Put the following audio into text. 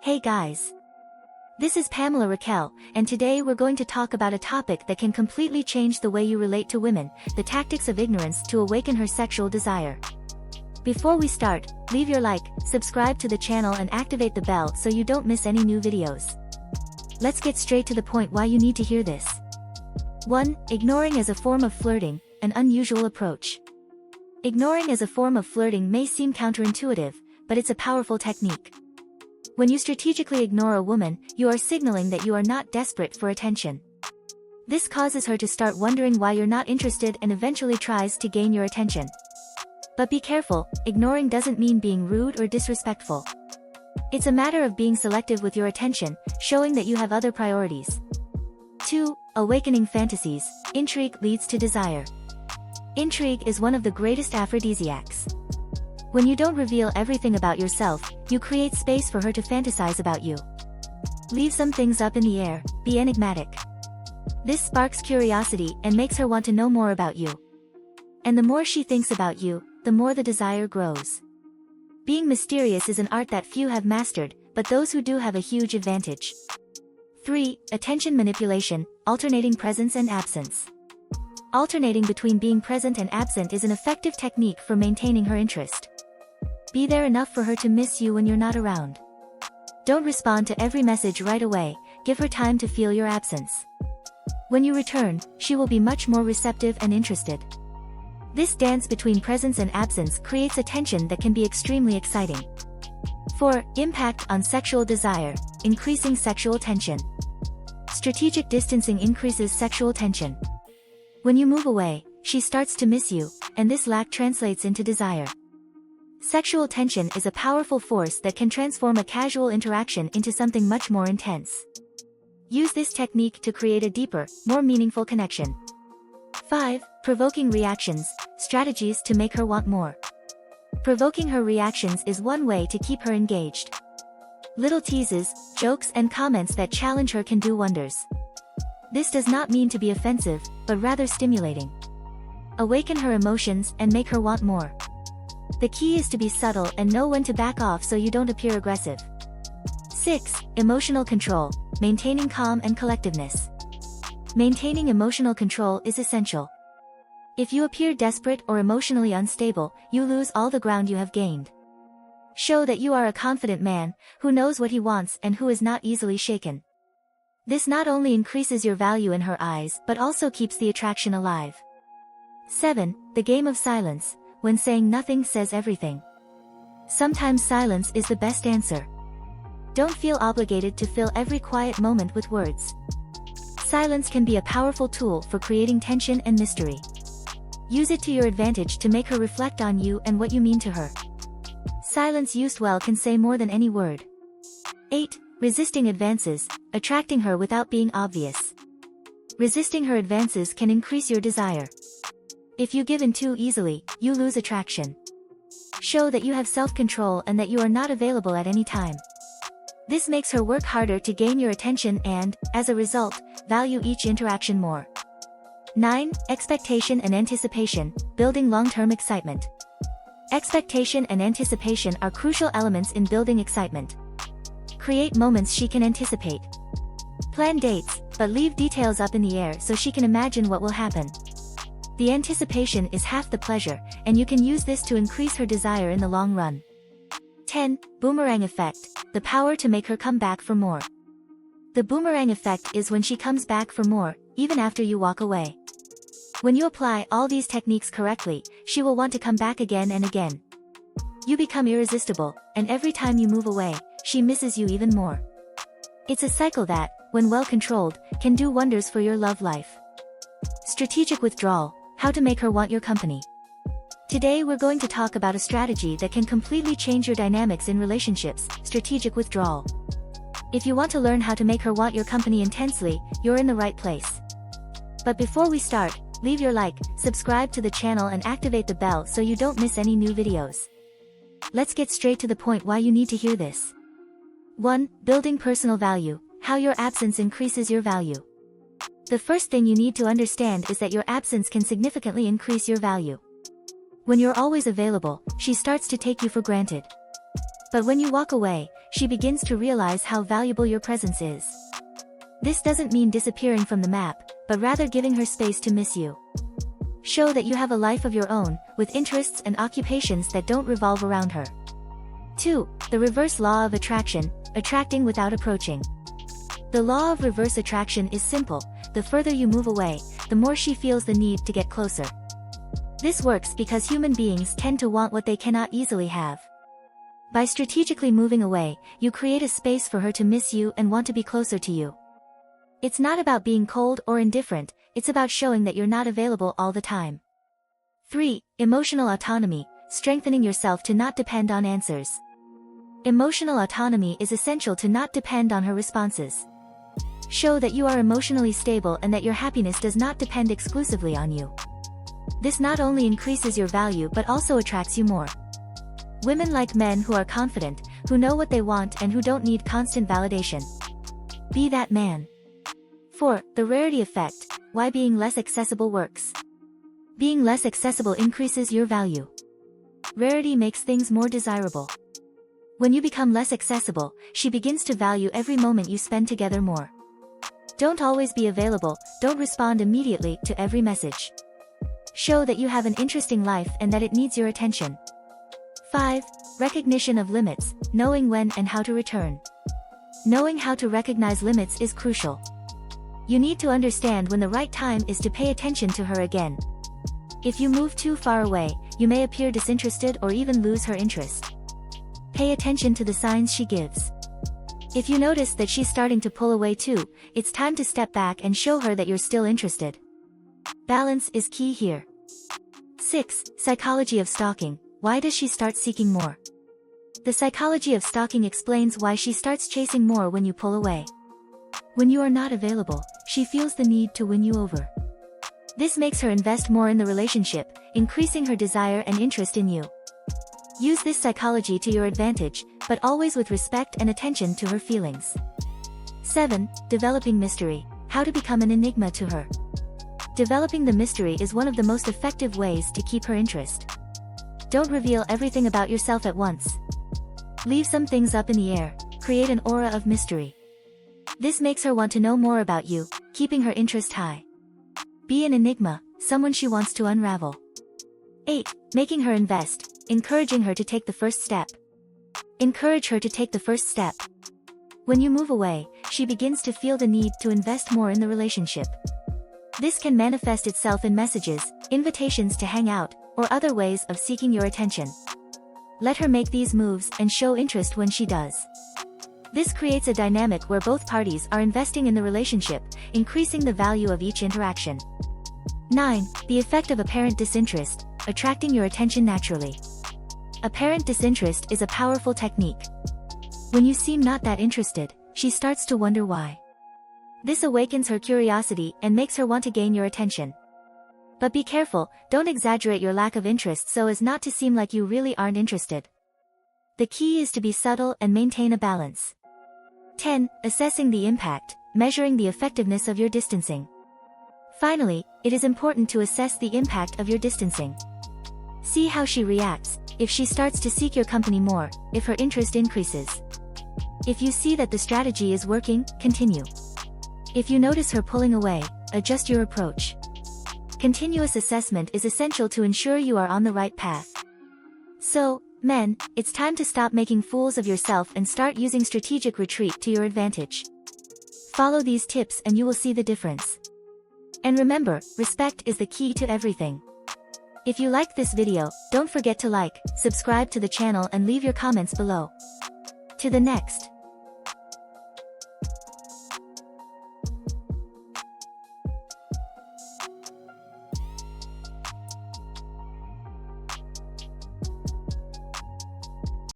Hey guys! This is Pamela Raquel, and today we're going to talk about a topic that can completely change the way you relate to women, the tactics of ignorance to awaken her sexual desire. Before we start, leave your like, subscribe to the channel and activate the bell so you don't miss any new videos. Let's get straight to the point why you need to hear this. 1. Ignoring as a form of flirting, an unusual approach. Ignoring as a form of flirting may seem counterintuitive, but it's a powerful technique. When you strategically ignore a woman, you are signaling that you are not desperate for attention. This causes her to start wondering why you're not interested and eventually tries to gain your attention. But be careful, ignoring doesn't mean being rude or disrespectful. It's a matter of being selective with your attention, showing that you have other priorities. 2. Awakening fantasies, intrigue leads to desire. Intrigue is one of the greatest aphrodisiacs. When you don't reveal everything about yourself, you create space for her to fantasize about you. Leave some things up in the air, be enigmatic. This sparks curiosity and makes her want to know more about you. And the more she thinks about you, the more the desire grows. Being mysterious is an art that few have mastered, but those who do have a huge advantage. 3. Attention manipulation, alternating presence and absence. Alternating between being present and absent is an effective technique for maintaining her interest. Be there enough for her to miss you when you're not around. Don't respond to every message right away, give her time to feel your absence. When you return, she will be much more receptive and interested. This dance between presence and absence creates a tension that can be extremely exciting. 4. Impact on sexual desire, increasing sexual tension. Strategic distancing increases sexual tension. When you move away, she starts to miss you, and this lack translates into desire. Sexual tension is a powerful force that can transform a casual interaction into something much more intense. Use this technique to create a deeper, more meaningful connection. 5. Provoking reactions, strategies to make her want more. Provoking her reactions is one way to keep her engaged. Little teases, jokes and comments that challenge her can do wonders. This does not mean to be offensive, but rather stimulating. Awaken her emotions and make her want more. The key is to be subtle and know when to back off so you don't appear aggressive. 6. Emotional control, maintaining calm and collectedness. Maintaining emotional control is essential. If you appear desperate or emotionally unstable, you lose all the ground you have gained. Show that you are a confident man, who knows what he wants and who is not easily shaken. This not only increases your value in her eyes but also keeps the attraction alive. 7. The game of silence, when saying nothing says everything. Sometimes silence is the best answer. Don't feel obligated to fill every quiet moment with words. Silence can be a powerful tool for creating tension and mystery. Use it to your advantage to make her reflect on you and what you mean to her. Silence used well can say more than any word. 8. Resisting advances, attracting her without being obvious. Resisting her advances can increase your desire. If you give in too easily, you lose attraction. Show that you have self-control and that you are not available at any time. This makes her work harder to gain your attention and, as a result, value each interaction more. 9. Expectation and anticipation, building long-term excitement. Expectation and anticipation are crucial elements in building excitement. Create moments she can anticipate. Plan dates, but leave details up in the air so she can imagine what will happen. The anticipation is half the pleasure, and you can use this to increase her desire in the long run. 10. Boomerang effect, the power to make her come back for more. The boomerang effect is when she comes back for more, even after you walk away. When you apply all these techniques correctly, she will want to come back again and again. You become irresistible, and every time you move away, she misses you even more. It's a cycle that, when well controlled, can do wonders for your love life. Strategic withdrawal, how to make her want your company. Today we're going to talk about a strategy that can completely change your dynamics in relationships, strategic withdrawal. If you want to learn how to make her want your company intensely, you're in the right place. But before we start, leave your like, subscribe to the channel and activate the bell so you don't miss any new videos. Let's get straight to the point why you need to hear this. 1. Building personal value, how your absence increases your value. The first thing you need to understand is that your absence can significantly increase your value. When you're always available, she starts to take you for granted. But when you walk away, she begins to realize how valuable your presence is. This doesn't mean disappearing from the map, but rather giving her space to miss you. Show that you have a life of your own, with interests and occupations that don't revolve around her. 2. The reverse law of attraction, attracting without approaching. The law of reverse attraction is simple: the further you move away, the more she feels the need to get closer. This works because human beings tend to want what they cannot easily have. By strategically moving away, you create a space for her to miss you and want to be closer to you. It's not about being cold or indifferent, it's about showing that you're not available all the time. 3. Emotional autonomy, strengthening yourself to not depend on answers. Emotional autonomy is essential to not depend on her responses. Show that you are emotionally stable and that your happiness does not depend exclusively on you. This not only increases your value but also attracts you more. Women like men who are confident, who know what they want and who don't need constant validation. Be that man. 4. The rarity effect, why being less accessible works. Being less accessible increases your value. Rarity makes things more desirable. When you become less accessible, she begins to value every moment you spend together more. Don't always be available, don't respond immediately to every message. Show that you have an interesting life and that it needs your attention. 5. Recognition of limits, knowing when and how to return. Knowing how to recognize limits is crucial. You need to understand when the right time is to pay attention to her again. If you move too far away, you may appear disinterested or even lose her interest. Pay attention to the signs she gives. If you notice that she's starting to pull away too, it's time to step back and show her that you're still interested. Balance is key here. 6. Psychology of stalking, why does she start seeking more? The psychology of stalking explains why she starts chasing more when you pull away. When you are not available, she feels the need to win you over. This makes her invest more in the relationship, increasing her desire and interest in you. Use this psychology to your advantage, but always with respect and attention to her feelings. 7. Developing mystery, how to become an enigma to her. Developing the mystery is one of the most effective ways to keep her interest. Don't reveal everything about yourself at once. Leave some things up in the air, create an aura of mystery. This makes her want to know more about you, keeping her interest high. Be an enigma, someone she wants to unravel. 8. Making her invest, encouraging her to take the first step. Encourage her to take the first step. When you move away, she begins to feel the need to invest more in the relationship. This can manifest itself in messages, invitations to hang out, or other ways of seeking your attention. Let her make these moves and show interest when she does. This creates a dynamic where both parties are investing in the relationship, increasing the value of each interaction. 9. The effect of apparent disinterest, attracting your attention naturally. Apparent disinterest is a powerful technique. When you seem not that interested, she starts to wonder why. This awakens her curiosity and makes her want to gain your attention. But be careful, don't exaggerate your lack of interest so as not to seem like you really aren't interested. The key is to be subtle and maintain a balance. 10. Assessing the impact, measuring the effectiveness of your distancing. Finally, it is important to assess the impact of your distancing. See how she reacts, if she starts to seek your company more, if her interest increases. If you see that the strategy is working, continue. If you notice her pulling away, adjust your approach. Continuous assessment is essential to ensure you are on the right path. So, men, it's time to stop making fools of yourself and start using strategic retreat to your advantage. Follow these tips and you will see the difference. And remember, respect is the key to everything. If you liked this video, don't forget to like, subscribe to the channel and leave your comments below. To the next.